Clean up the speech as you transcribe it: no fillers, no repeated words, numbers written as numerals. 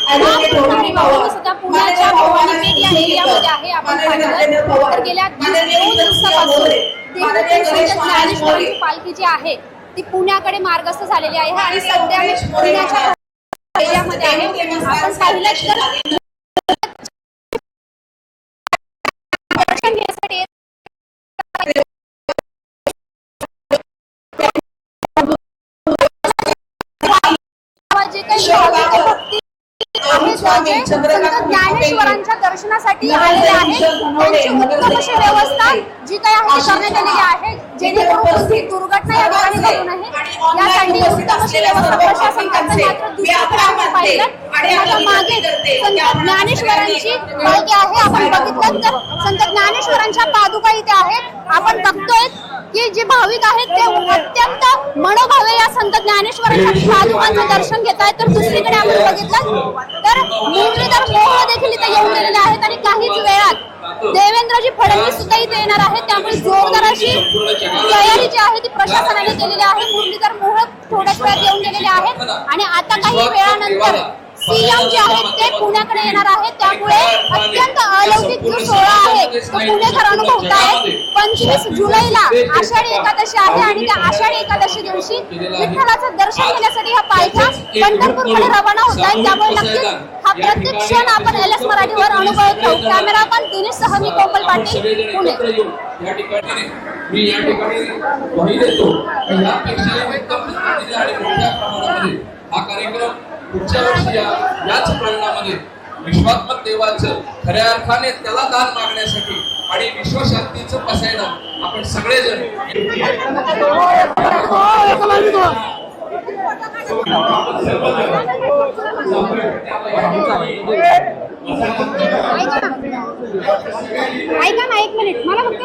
सध्या पुण्याच्या भवानीपेठ या एरियामध्ये आहे. आपण पाहिलं तर गेल्या 2 दिवसापासून ज्ञानेश्वरांची पालखी जी आहे ती पुण्याकडे मार्गस्थ झालेली आहे आणि सध्या पुण्याच्या एरियामध्ये आहे. आपण पाहिलं तर ज्ञानेश्वरांच्या दर्शनासाठी आलेले आहेत. त्यांची उत्तम अशी व्यवस्था जी काही आहे करण्यात आलेली आहे, जेणेकरून कोणती दुर्घटना या ठिकाणी घडू नये यासाठी उत्तम अशी व्यवस्था प्रशासन करते. मात्र दुसरीकडे आपण पाहिलं मागे संत ज्ञानेश्वरांची पालखी आहे. आपण बघितलं तर संत ज्ञानेश्वरांच्या पादुका इथे आहेत. आपण बघतोय की जे भाविक आहेत ते अत्यंत मनोभावे या संत ज्ञानेश्वरांच्या पादुकांचं दर्शन घेत आहेत. तर दुसरीकडे आपण बघितलं तर मुरलीधर मोहोळ देखील इथे येऊन गेलेले आहेत आणि काहीच वेळात देवेंद्रजी फडणवीस सुद्धा इथे येणार आहेत. त्यामुळे जोरदार अशी तयारी जी आहे ती प्रशासनाने केलेली आहे. मुरलीधर मोहोळ थोड्याच वेळात येऊन गेलेले आहेत आणि आता काही वेळानंतर सीएम जे आहेत ते पुण्याकडे येणार आहेत. त्यामुळे अत्यंत अलौकिक जो सोहळा आहे तो पुणेकर अनुभवत आहेत. 25 जुलैला आषाढी एकादशी आहे आणि त्या आषाढी एकादशी दिवशी विठ्ठलाचं दर्शन घेण्यासाठी ह्या पालख्या पंढरपूरकडे रवाना होत आहेत. त्यामुळे नक्कीच हा प्रत्येक क्षण आपण एलएस मराठीवर अनुभवत राहू. कॅमेरा पण दिनेशसह मी कोमल पाटील, पुणे. मी या ठिकाणी ग्वाही देतो की यापेक्षा एकदम आणि मोठ्या प्रमाणामध्ये हा कार्यक्रम पुढच्या वर्षी याच प्रमाणामध्ये विश्वात्मक देवाचं खऱ्या अर्थाने त्याला दान मागण्यासाठी आणि विश्वशांतीचं पसायला आपण सगळेजण ऐका ना 1 मिनिट मला फक्त